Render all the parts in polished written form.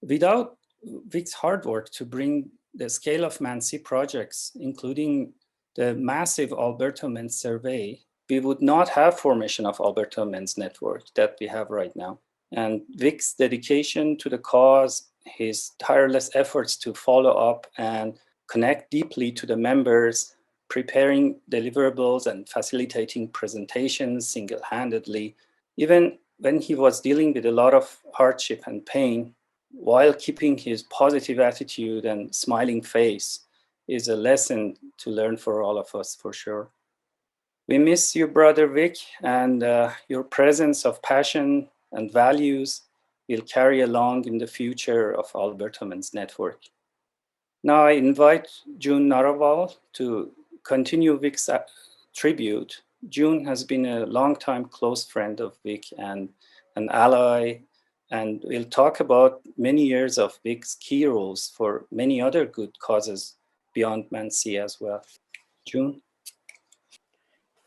Without Vic's hard work to bring the scale of Mancey projects, including the massive Alberta Men's Survey, we would not have formation of Alberta Men's Network that we have right now. And Vic's dedication to the cause, his tireless efforts to follow up and connect deeply to the members, preparing deliverables and facilitating presentations single-handedly, even when he was dealing with a lot of hardship and pain, while keeping his positive attitude and smiling face, is a lesson to learn for all of us, for sure. We miss you, Brother Vic, and your presence of passion and values will carry along in the future of Alberta Men's Network. Now I invite June Naraval to continue Vic's tribute. June has been a longtime close friend of Vic and an ally, and we'll talk about many years of Vic's key roles for many other good causes beyond Mancey as well. June?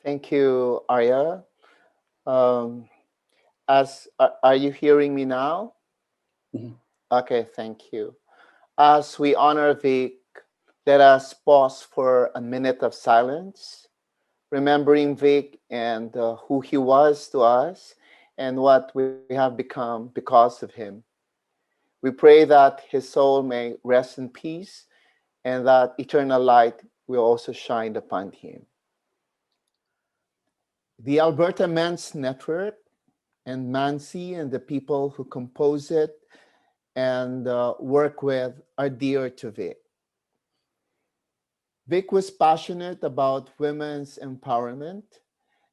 Thank you, Arya. Are you hearing me now? Mm-hmm. Okay, thank you. As we honor Vic, let us pause for a minute of silence, remembering Vic and who he was to us and what we have become because of him. We pray that his soul may rest in peace and that eternal light will also shine upon him. The Alberta Men's Network and Mancey and the people who compose it and work with are dear to Vic. Vic was passionate about women's empowerment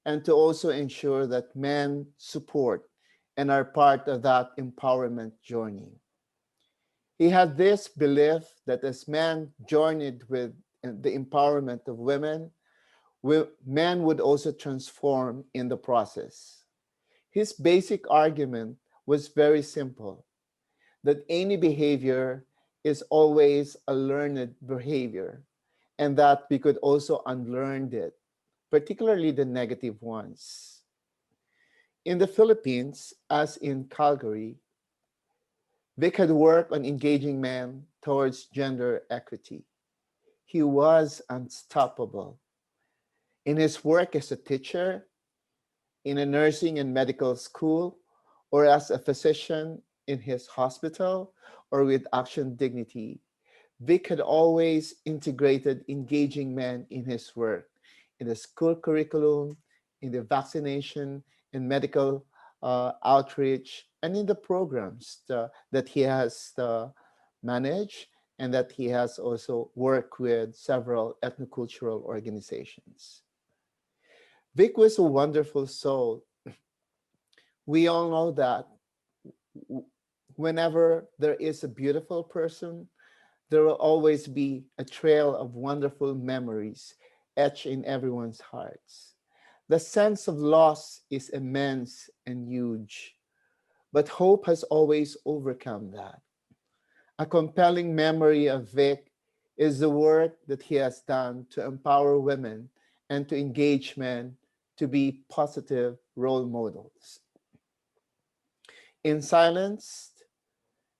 and to also ensure that men support and are part of that empowerment journey. He had this belief that as men journeyed with the empowerment of women, men would also transform in the process. His basic argument was very simple, that any behavior is always a learned behavior, and that we could also unlearn it, particularly the negative ones. In the Philippines, as in Calgary, Vic had worked on engaging men towards gender equity. He was unstoppable. In his work as a teacher, in a nursing and medical school, or as a physician in his hospital, or with Action Dignity, Vic had always integrated engaging men in his work, in the school curriculum, in the vaccination and medical outreach, and in the programs that he has managed and that he has also worked with several ethnocultural organizations. Vic was a wonderful soul. We all know that whenever there is a beautiful person, there will always be a trail of wonderful memories etched in everyone's hearts. The sense of loss is immense and huge, but hope has always overcome that. A compelling memory of Vic is the work that he has done to empower women and to engage men to be positive role models. In silence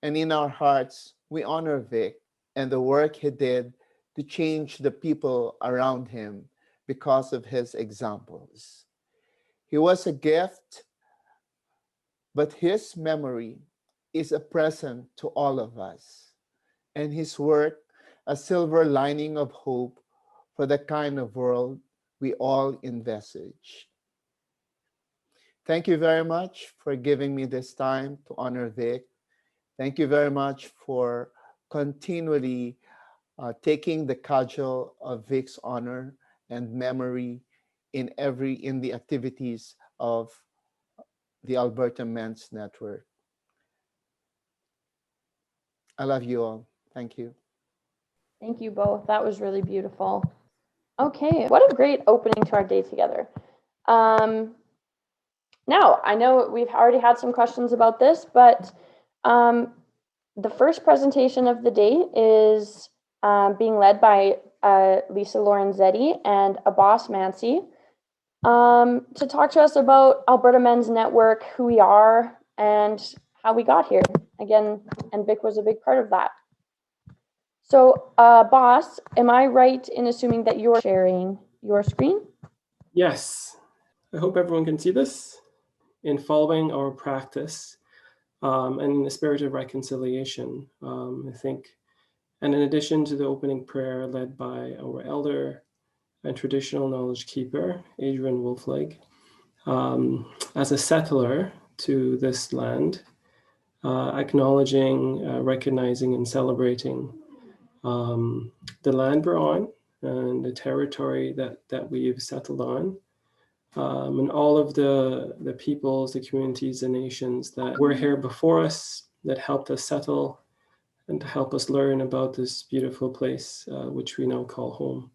and in our hearts, we honor Vic and the work he did to change the people around him because of his examples. He was a gift, but his memory is a present to all of us, and his work a silver lining of hope for the kind of world we all envisage. Thank you very much for giving me this time to honor Vic. Thank you very much for continually taking the cudgel of Vic's honor and memory in the activities of the Alberta Men's Network. I love you all. Thank you. Thank you both. That was really beautiful. Okay, what a great opening to our day together. Now, I know we've already had some questions about this, but the first presentation of the day is being led by Liza Lorenzetti and Abbas Mancey to talk to us about Alberta Men's Network, who we are, and how we got here. again, and Vic was a big part of that. So, Boss, am I right in assuming that you're sharing your screen? Yes, I hope everyone can see this. In following our practice and in the spirit of reconciliation, I think, and in addition to the opening prayer led by our elder and traditional knowledge keeper, Adrian Wolfleg, as a settler to this land, acknowledging, recognizing, and celebrating the land we're on and the territory that we've settled on, and all of the peoples, the communities, the nations that were here before us, that helped us settle and to help us learn about this beautiful place, which we now call home.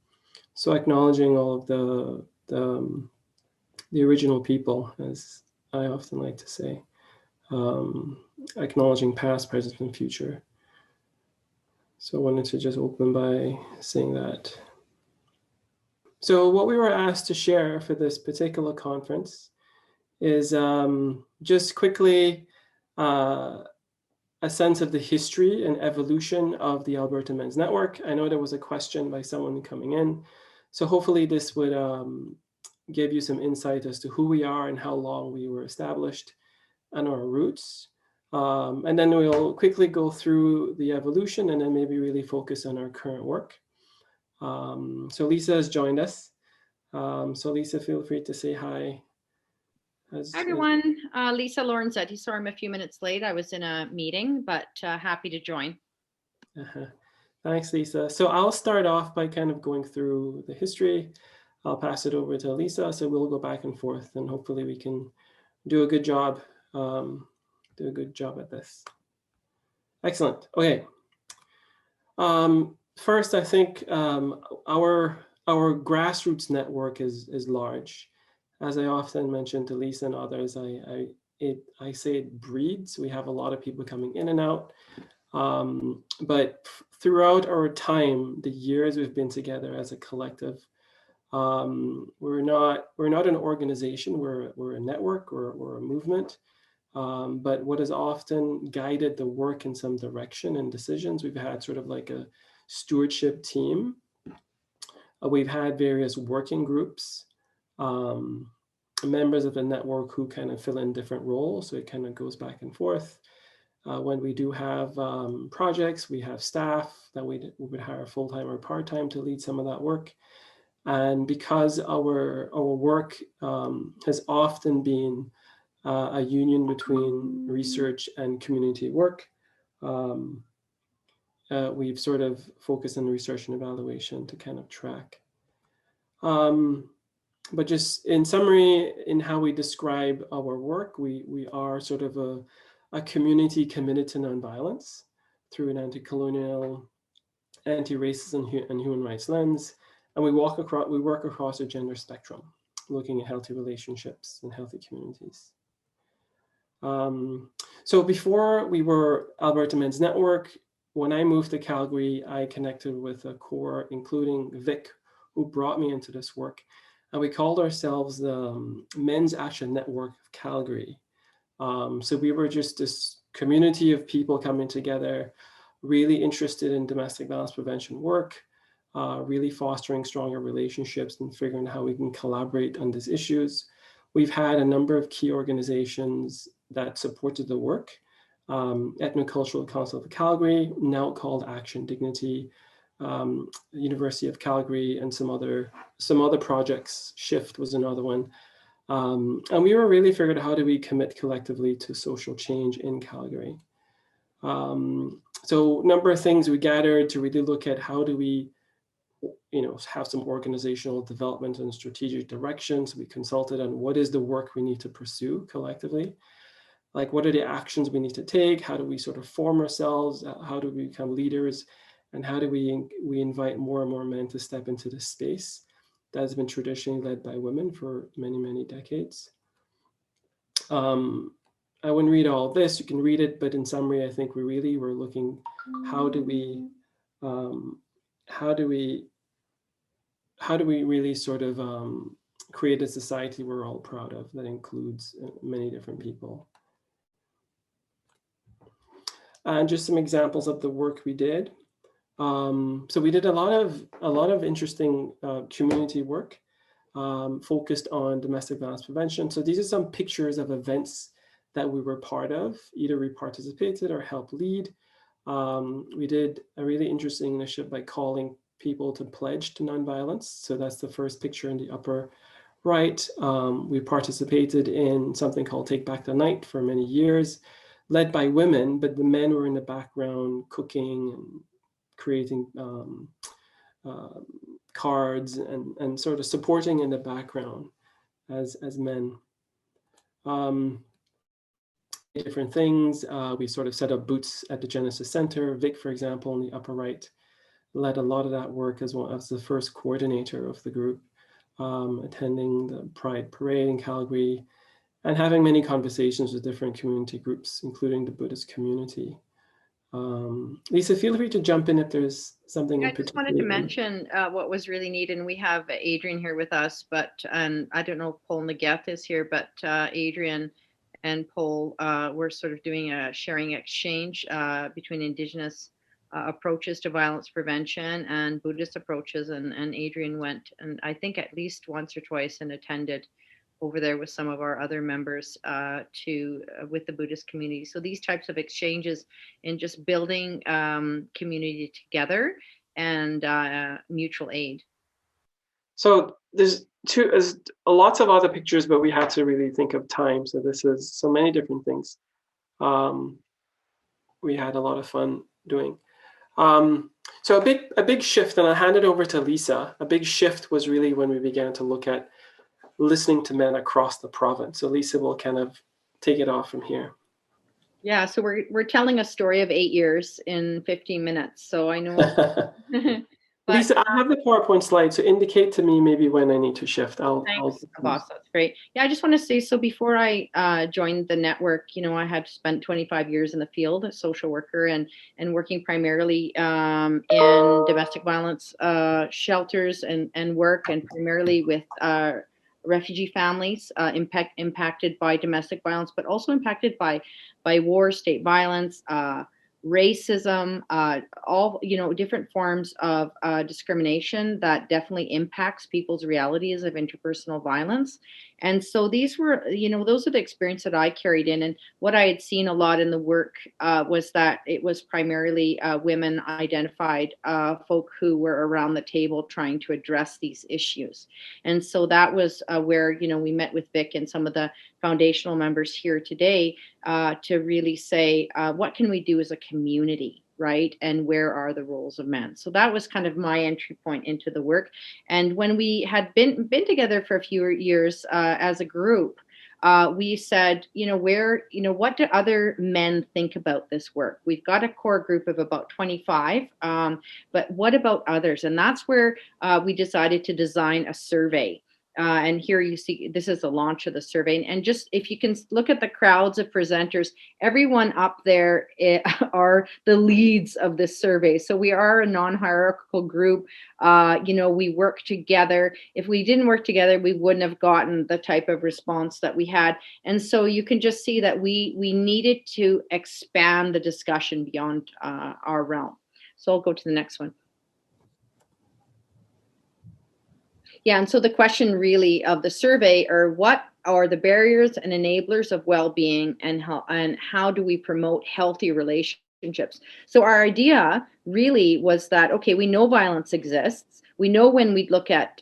So acknowledging all of the original people, as I often like to say, acknowledging past, present, and future. So I wanted to just open by saying that. So what we were asked to share for this particular conference is just quickly a sense of the history and evolution of the Alberta Men's Network. I know there was a question by someone coming in, so hopefully this would give you some insight as to who we are and how long we were established and our roots. And then we'll quickly go through the evolution and then maybe really focus on our current work. So Liza has joined us. So Liza, feel free to say hi. Hi everyone, Liza Lorenzetti. Sorry I'm a few minutes late. I was in a meeting, but happy to join. Thanks, Liza. So I'll start off by kind of going through the history. I'll pass it over to Liza, so we'll go back and forth, and hopefully we can do a good job. At this. Excellent. Okay. First, I think our grassroots network is large. As I often mention to Lisa and others, I say it breeds. We have a lot of people coming in and out. But throughout our time, the years we've been together as a collective, we're not an organization. We're a network or a movement. But what has often guided the work in some direction and decisions, we've had sort of like a stewardship team. We've had various working groups, members of the network who kind of fill in different roles. So it kind of goes back and forth. When we do have projects, we have staff that we would hire full-time or part-time to lead some of that work. And because our work has often been a union between research and community work, we've sort of focused on research and evaluation to kind of track. But just in summary, in how we describe our work, we are sort of a community committed to nonviolence through an anti-colonial, anti-racism and human rights lens. And we work across a gender spectrum, looking at healthy relationships and healthy communities. So before we were Alberta Men's Network, when I moved to Calgary, I connected with a core, including Vic, who brought me into this work. And we called ourselves the Men's Action Network of Calgary. So we were just this community of people coming together, really interested in domestic violence prevention work, really fostering stronger relationships and figuring out how we can collaborate on these issues. We've had a number of key organizations that supported the work. Ethnocultural Council of Calgary, now called Action Dignity, University of Calgary, and some other projects. Shift was another one. And we were really figured out how do we commit collectively to social change in Calgary. So a number of things we gathered to really look at how do we have some organizational development and strategic direction. So we consulted on what is the work we need to pursue collectively. Like what are the actions we need to take? How do we sort of form ourselves? How do we become leaders? And how do we invite more and more men to step into this space that has been traditionally led by women for many, many decades? I wouldn't read all of this, you can read it, but in summary, I think we really were looking, how do we really sort of create a society we're all proud of that includes many different people? And just some examples of the work we did. So we did a lot of interesting community work focused on domestic violence prevention. So these are some pictures of events that we were part of. Either we participated or helped lead. We did a really interesting initiative by calling people to pledge to nonviolence. So that's the first picture in the upper right. We participated in something called Take Back the Night for many years, led by women, but the men were in the background cooking and creating cards and sort of supporting in the background as men. Different things. We sort of set up booths at the Genesis Center. Vic, for example, in the upper right, led a lot of that work as well as the first coordinator of the group, attending the Pride Parade in Calgary and having many conversations with different community groups, including the Buddhist community. Lisa, feel free to jump in if there's something. I just wanted to mention what was really neat, and we have Adrian here with us, and I don't know if Paul Naget is here, but Adrian and Paul were sort of doing a sharing exchange between Indigenous approaches to violence prevention and Buddhist approaches, and Adrian went, and I think at least once or twice, and attended over there with some of our other members with the Buddhist community. So these types of exchanges and just building community together and mutual aid. So there's lots of other pictures, but we had to really think of time. So this is so many different things. We had a lot of fun doing. So a big shift, and I'll hand it over to Lisa. A big shift was really when we began to look at listening to men across the province. So Lisa will kind of take it off from here. Yeah, so we're telling a story of 8 years in 15 minutes. So I know. But, Lisa, I have the PowerPoint slide, so indicate to me maybe when I need to shift. Thanks, Abbas. That's great. Yeah, I just want to say, so before I joined the network, I had spent 25 years in the field as social worker and working primarily in domestic violence shelters and work, and primarily with refugee families impacted by domestic violence, but also impacted by war, state violence, racism, all, different forms of discrimination that definitely impacts people's realities of interpersonal violence. And so these were, those are the experience that I carried in. And what I had seen a lot in the work was that it was primarily women identified folk who were around the table trying to address these issues. And so that was where, we met with Vic and some of the foundational members here today to really say, what can we do as a community? Right? And where are the roles of men? So that was kind of my entry point into the work. And when we had been together for a few years as a group, we said, what do other men think about this work? We've got a core group of about 25, but what about others? And that's where we decided to design a survey. And here you see, this is the launch of the survey. And just if you can look at the crowds of presenters, everyone up there are the leads of this survey. So we are a non-hierarchical group. We work together. If we didn't work together, we wouldn't have gotten the type of response that we had. And so you can just see that we needed to expand the discussion beyond our realm. So I'll go to the next one. Yeah, and so the question really of the survey are, what are the barriers and enablers of well-being, and how do we promote healthy relationships? So our idea really was that, okay, we know violence exists. We know when we look at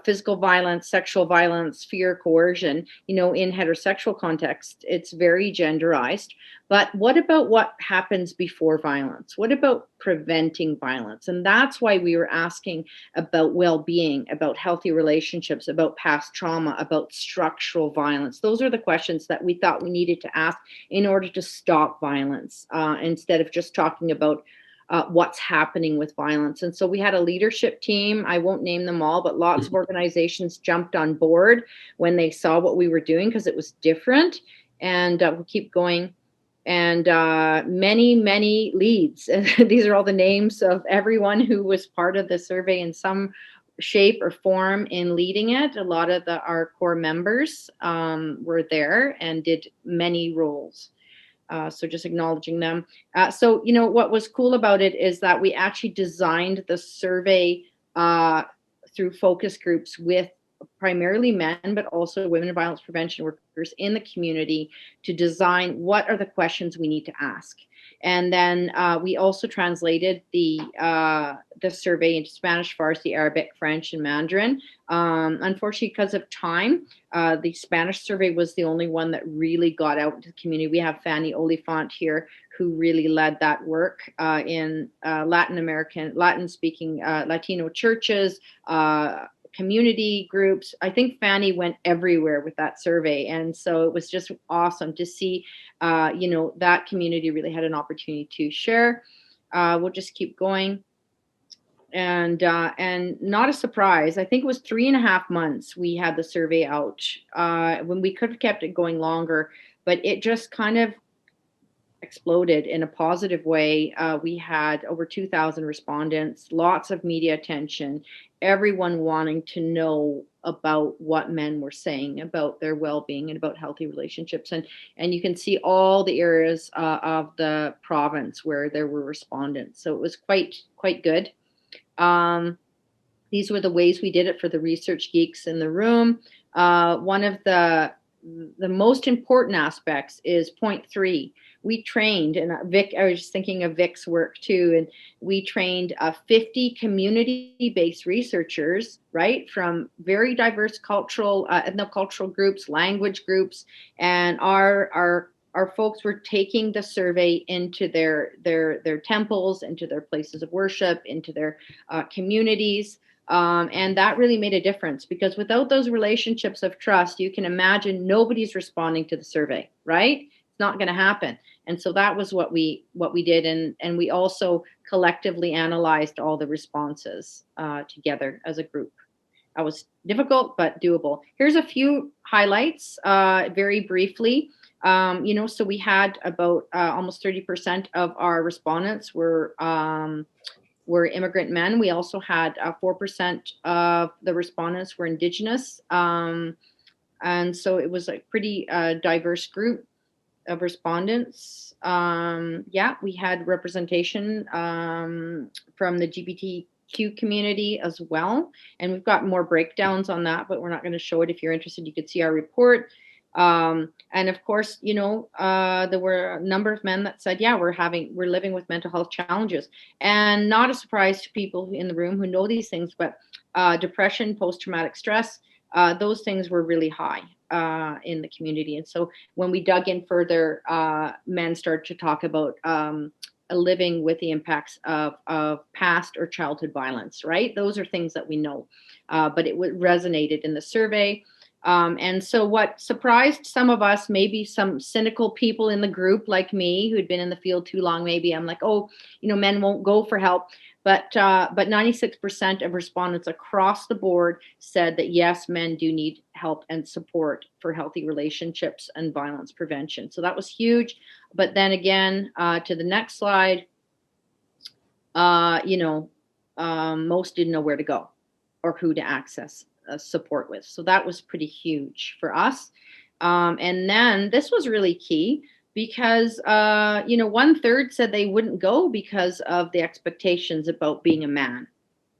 physical violence, sexual violence, fear, coercion, in heterosexual context, it's very genderized. But what about what happens before violence? What about preventing violence? And that's why we were asking about well-being, about healthy relationships, about past trauma, about structural violence. Those are the questions that we thought we needed to ask in order to stop violence, instead of just talking about what's happening with violence. And so we had a leadership team. I won't name them all, but lots of organizations jumped on board when they saw what we were doing because it was different. And we'll keep going. And many leads. These are all the names of everyone who was part of the survey in some shape or form in leading it. A lot of our core members were there and did many roles. So just acknowledging them. So, you know, what was cool about it is that we actually designed the survey through focus groups with primarily men, but also women and violence prevention workers in the community to design what are the questions we need to ask. And then we also translated the survey into Spanish, Farsi, Arabic, French, and Mandarin. Unfortunately, because of time, the Spanish survey was the only one that really got out into the community. We have Fanny Oliphant here, who really led that work in Latin-speaking Latino churches, community groups. I think Fanny went everywhere with that survey. And so it was just awesome to see, you know, that community really had an opportunity to share. We'll just keep going. And not a surprise, I think it was 3.5 months we had the survey out, when we could have kept it going longer, but it just kind of exploded in a positive way. We had over 2,000 respondents, lots of media attention, everyone wanting to know about what men were saying about their well-being and about healthy relationships. And you can see all the areas of the province where there were respondents. So it was quite good. These were the ways we did it for the research geeks in the room. One of the most important aspects is point 3. We trained, and Vic, I was just thinking of Vic's work too, and we trained 50 community-based researchers, right, from very diverse cultural, ethnocultural groups, language groups, and our folks were taking the survey into their temples, into their places of worship, into their communities. And that really made a difference, because without those relationships of trust, you can imagine nobody's responding to the survey, right? It's not going to happen. And so that was what we did. And we also collectively analyzed all the responses together as a group. That was difficult, but doable. Here's a few highlights very briefly. You know, so we had about almost 30% of our respondents were immigrant men. We also had 4% of the respondents were Indigenous. And so it was a pretty diverse group of respondents. Yeah, we had representation from the LGBTQ community as well. And we've got more breakdowns on that, but we're not going to show it. If you're interested, you could see our report. And of course, you know, there were a number of men that said, yeah, we're living with mental health challenges, and not a surprise to people in the room who know these things, but depression, post-traumatic stress, those things were really high in the community. And so when we dug in further, men started to talk about living with the impacts of past or childhood violence, right? Those are things that we know, but it resonated in the survey. And so what surprised some of us, maybe some cynical people in the group like me who'd been in the field too long, maybe I'm like, oh, you know, men won't go for help. But 96% of respondents across the board said that yes, men do need help and support for healthy relationships and violence prevention. So that was huge. But then again, to the next slide, you know, most didn't know where to go or who to access support with. So that was pretty huge for us. And then this was really key, because, you know, 1/3 said they wouldn't go because of the expectations about being a man,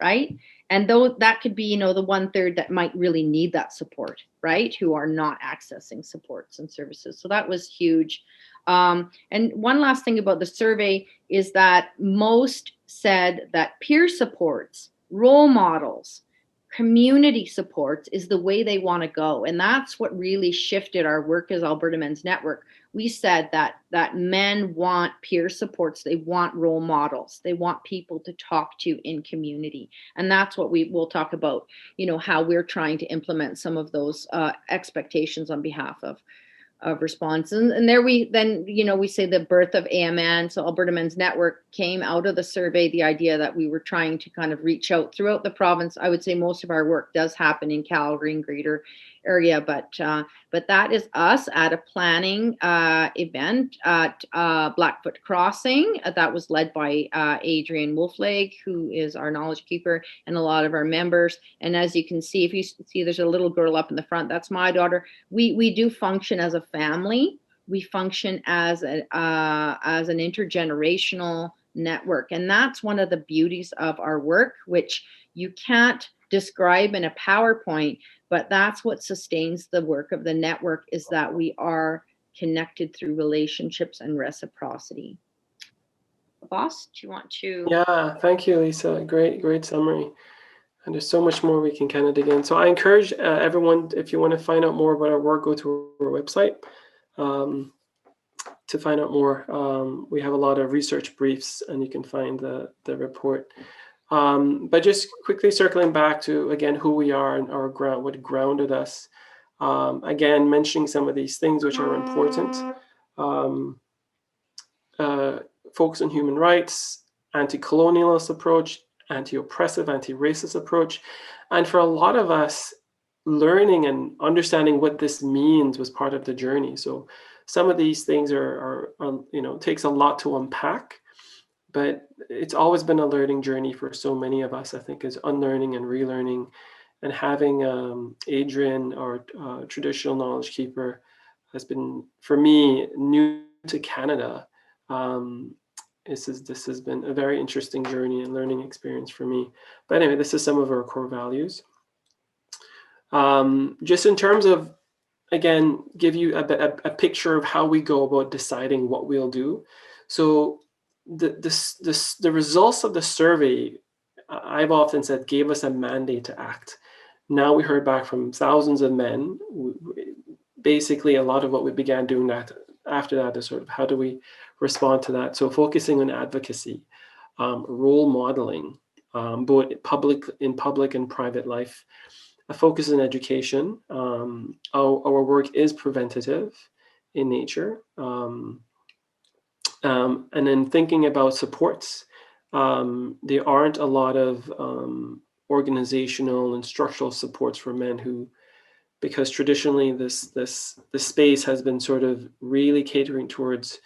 right? And though that could be, you know, the 1/3 that might really need that support, right? Who are not accessing supports and services. So that was huge. And one last thing about the survey is that most said that peer supports, role models, community supports is the way they want to go. And that's what really shifted our work as Alberta Men's Network. We said that men want peer supports, they want role models, they want people to talk to in community. And that's what we will talk about, you know, how we're trying to implement some of those expectations on behalf of response. And there we then, you know, we say the birth of AMN, so Alberta Men's Network, came out of the survey, the idea that we were trying to kind of reach out throughout the province. I would say most of our work does happen in Calgary and greater area, but that is us at a planning event at Blackfoot Crossing that was led by Adrian Wolflag, who is our knowledge keeper, and a lot of our members. And as you can see, if you see there's a little girl up in the front, that's my daughter. We do function as a family. we function as an intergenerational network. And that's one of the beauties of our work, which you can't describe in a PowerPoint, but that's what sustains the work of the network, is that we are connected through relationships and reciprocity. Boss, do you want to? Yeah, thank you, Lisa. Great summary. And there's so much more we can kind of dig in. So I encourage everyone, if you want to find out more about our work, go to our website to find out more. We have a lot of research briefs, and you can find the report. But just quickly circling back to, again, who we are and our ground, what grounded us. Again, mentioning some of these things which are important. Focus on human rights, anti-colonialist approach, anti-oppressive, anti-racist approach. And for a lot of us, learning and understanding what this means was part of the journey. So some of these things are takes a lot to unpack, but it's always been a learning journey for so many of us, I think, is unlearning and relearning. And having Adrian, our traditional knowledge keeper, has been, for me, new to Canada. This has been a very interesting journey and learning experience for me. But anyway, this is some of our core values. Just in terms of, again, give you a picture of how we go about deciding what we'll do. So the results of the survey, I've often said, gave us a mandate to act. Now we heard back from thousands of men. Basically, a lot of what we began doing after that is sort of, how do we respond to that? So focusing on advocacy, role modeling, both in public and private life, a focus on education. Our work is preventative in nature. And then thinking about supports. There aren't a lot of organizational and structural supports for men who, because traditionally this space has been sort of really catering towards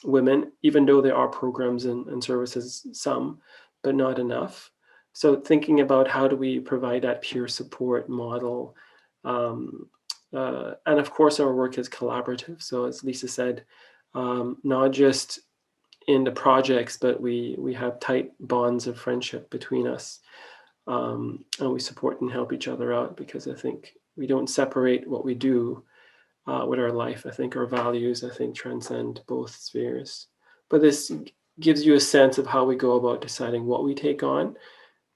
women, even though there are programs and services, some, but not enough. So thinking about how do we provide that peer support model. And of course, our work is collaborative. So as Lisa said, not just in the projects, but we have tight bonds of friendship between us. And we support and help each other out, because I think we don't separate what we do with our life. I think our values, transcend both spheres. But this gives you a sense of how we go about deciding what we take on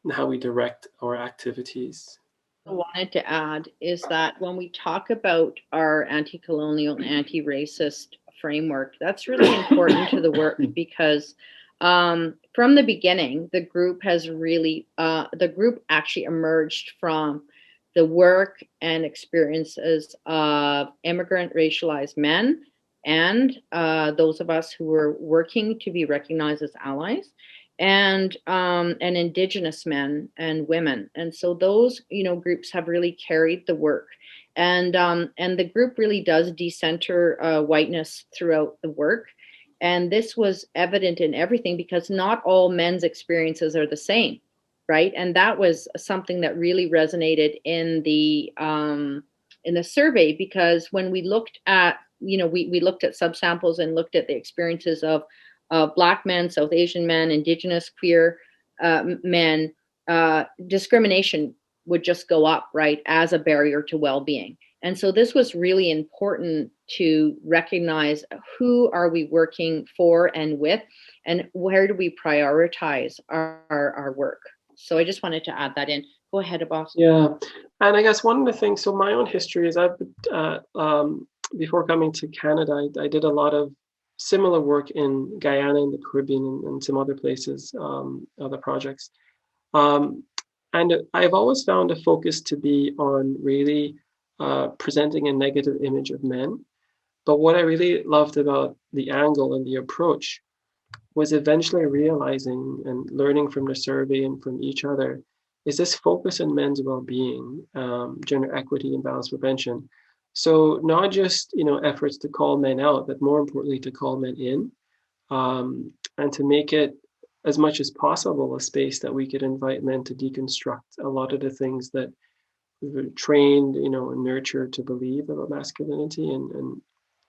and how we direct our activities. I wanted to add is that when we talk about our anti-colonial and anti-racist framework, that's really important to the work, because from the beginning, the group actually emerged from the work and experiences of immigrant racialized men and those of us who were working to be recognized as allies, and Indigenous men and women. And so those, groups have really carried the work. And the group really does decenter whiteness throughout the work. And this was evident in everything, because not all men's experiences are the same, right? And that was something that really resonated in the survey, because when we looked at, we looked at subsamples and looked at the experiences of Black men, South Asian men, Indigenous, queer men, discrimination would just go up, right, as a barrier to well-being. And so this was really important to recognize who are we working for and with, and where do we prioritize our work. So I just wanted to add that in. Go ahead, Abbas. Yeah, and I guess one of the things, so my own history is before coming to Canada, I did a lot of similar work in Guyana, in the Caribbean, and some other places, other projects. And I've always found a focus to be on really presenting a negative image of men. But what I really loved about the angle and the approach was eventually realizing and learning from the survey and from each other is this focus on men's well-being, gender equity, and violence prevention. So not just efforts to call men out, but more importantly to call men in, and to make it as much as possible a space that we could invite men to deconstruct a lot of the things that we were trained, and nurtured to believe about masculinity, and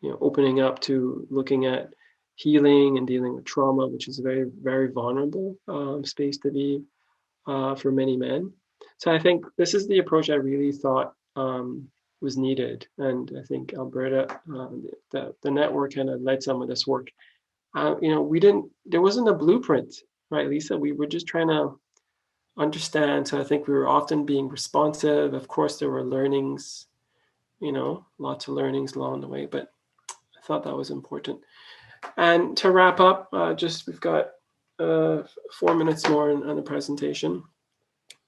opening up to looking at healing and dealing with trauma, which is a very, very vulnerable space to be for many men. So I think this is the approach I really thought was needed. And I think Alberta, the network kind of led some of this work. There wasn't a blueprint, right, Lisa? We were just trying to understand. So I think we were often being responsive. Of course, there were learnings, lots of learnings along the way, but I thought that was important. And to wrap up, we've got 4 minutes more on the presentation.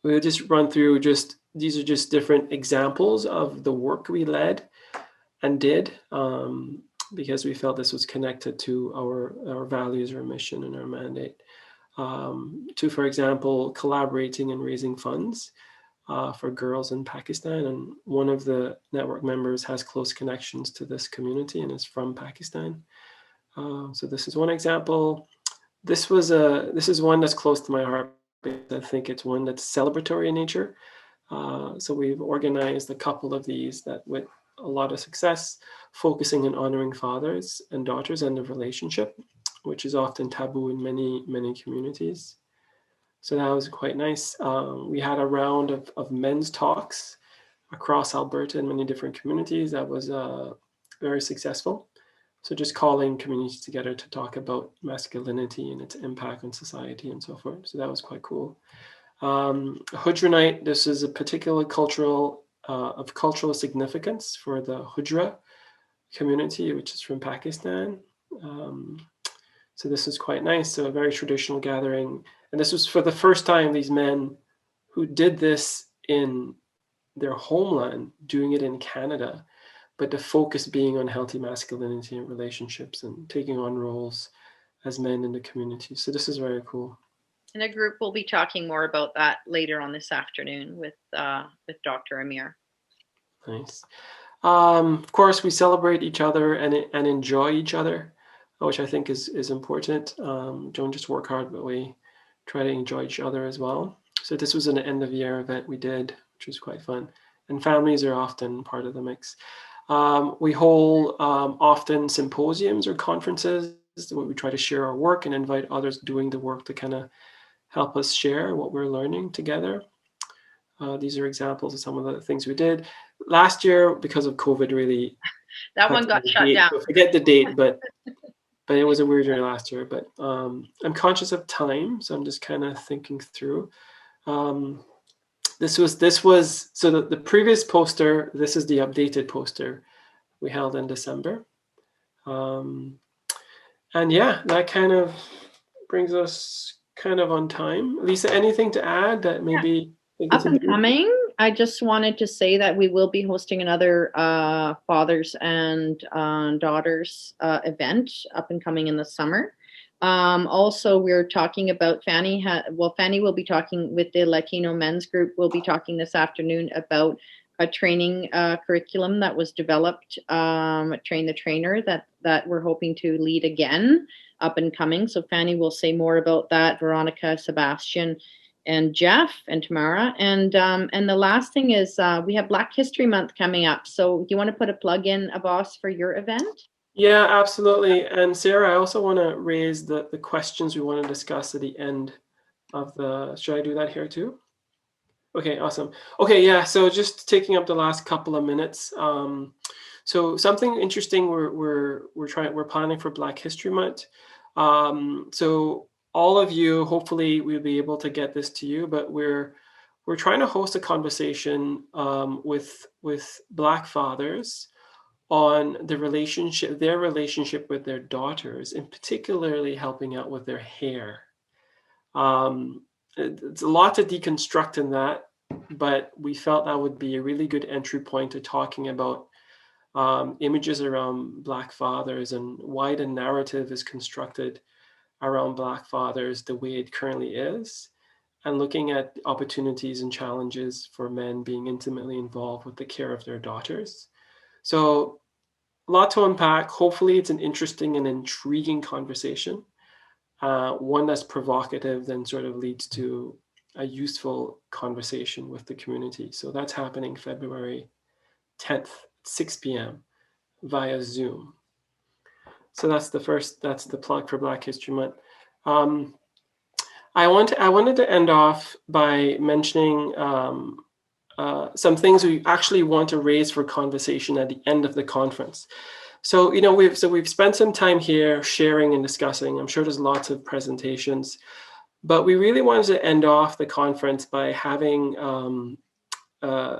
We'll just run through these are just different examples of the work we led and did because we felt this was connected to our values, our mission, and our mandate. For example, collaborating and raising funds for girls in Pakistan. And one of the network members has close connections to this community and is from Pakistan. So this is one example. This is one that's close to my heart. I think it's one that's celebratory in nature. So we've organized a couple of these that with a lot of success, focusing on honoring fathers and daughters and the relationship, which is often taboo in many, many communities. So that was quite nice. We had a round of men's talks across Alberta in many different communities. That was very successful. So just calling communities together to talk about masculinity and its impact on society and so forth. So that was quite cool. Hujra night, this is a particular cultural significance for the Hujra community, which is from Pakistan. So this is quite nice. So a very traditional gathering. And this was for the first time, these men who did this in their homeland, doing it in Canada, but the focus being on healthy masculinity and relationships and taking on roles as men in the community. So this is very cool. And a group will be talking more about that later on this afternoon with Dr. Amir. Nice. Of course, we celebrate each other and enjoy each other, which I think is important. Don't just work hard, but we try to enjoy each other as well. So this was an end of year event we did, which was quite fun. And families are often part of the mix. We hold often symposiums or conferences where we try to share our work and invite others doing the work to kind of help us share what we're learning together. These are examples of some of the things we did. Last year, because of COVID, really... that one got shut down. So forget the date, but it was a weird year last year. But I'm conscious of time, so I'm just kind of thinking through. This was so the previous poster, this is the updated poster we held in December. And yeah, that kind of brings us kind of on time. Lisa, anything to add that maybe... Up and coming, I just wanted to say that we will be hosting another fathers and daughters event up and coming in the summer. Also, we're talking about Fanny will be talking with the Latino men's group. We'll be talking this afternoon about a training curriculum that was developed, Train the Trainer, that we're hoping to lead again up and coming. So Fanny will say more about that, Veronica, Sebastian, and Jeff and Tamara. And the last thing is we have Black History Month coming up. So do you want to put a plug in, Abbas, for your event? Yeah, absolutely. And Sarah, I also want to raise the questions we want to discuss at the end of should I do that here too? Okay, awesome. Okay, yeah, so just taking up the last couple of minutes. So something interesting we're planning for Black History Month. So all of you, hopefully we'll be able to get this to you, but we're trying to host a conversation with Black fathers on their relationship with their daughters, and particularly helping out with their hair. It's a lot to deconstruct in that, but we felt that would be a really good entry point to talking about images around Black fathers and why the narrative is constructed around Black fathers the way it currently is, and looking at opportunities and challenges for men being intimately involved with the care of their daughters. So a lot to unpack. Hopefully it's an interesting and intriguing conversation, one that's provocative, then sort of leads to a useful conversation with the community. So that's happening February 10th, 6 p.m. via Zoom. So that's the plug for Black History Month. I wanted to end off by mentioning some things we actually want to raise for conversation at the end of the conference. So, we've spent some time here sharing and discussing. I'm sure there's lots of presentations, but we really wanted to end off the conference by having a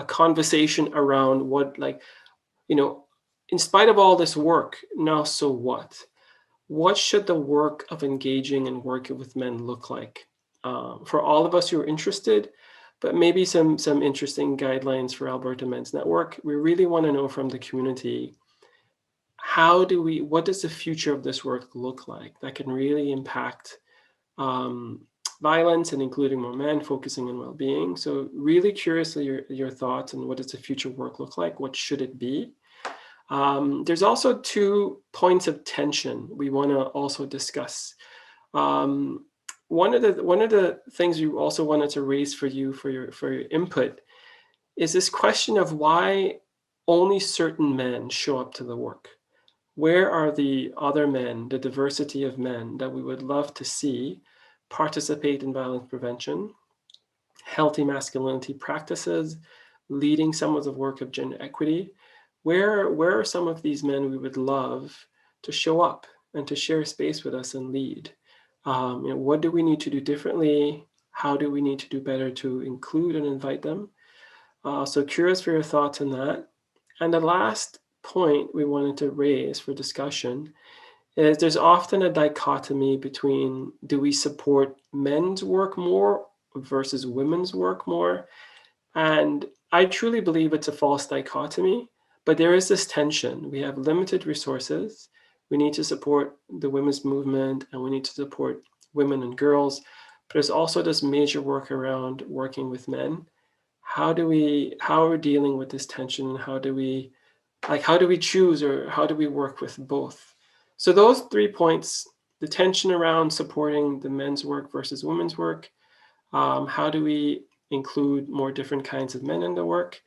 conversation around what, in spite of all this work, now so what? What should the work of engaging and working with men look like? For all of us who are interested, but maybe some interesting guidelines for Alberta Men's Network. We really want to know from the community, what does the future of this work look like that can really impact violence and including more men, focusing on well-being. So really curiously your thoughts on what does the future work look like? What should it be? There's also 2 points of tension we want to also discuss. One of the things we also wanted to raise for you for your input is this question of why only certain men show up to the work. Where are the other men, the diversity of men that we would love to see participate in violence prevention, healthy masculinity practices, leading some of the work of gender equity? Where are some of these men we would love to show up and to share space with us and lead? What do we need to do differently? How do we need to do better to include and invite them? So curious for your thoughts on that. And the last point we wanted to raise for discussion is there's often a dichotomy between, do we support men's work more versus women's work more? And I truly believe it's a false dichotomy, but there is this tension. We have limited resources. We need to support the women's movement and we need to support women and girls, but there's also this major work around working with men. How are we dealing with this tension? And how do we choose, or how do we work with both? So those 3 points, the tension around supporting the men's work versus women's work, how do we include more different kinds of men in the work,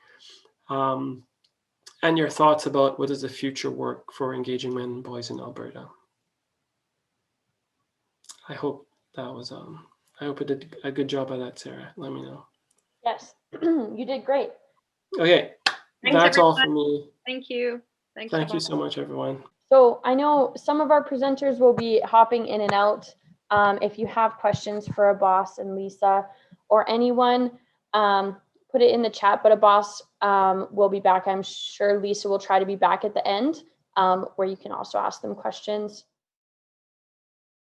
and your thoughts about what is the future work for engaging men and boys in Alberta. I hope that was, I hope I did a good job of that, Sarah. Let me know. Yes, you did great. Okay, that's all from me. Thank you. Thank you so much, everyone. So I know some of our presenters will be hopping in and out. If you have questions for Abbas and Lisa or anyone, put it in the chat, but Abbas will be back. I'm sure Lisa will try to be back at the end, where you can also ask them questions.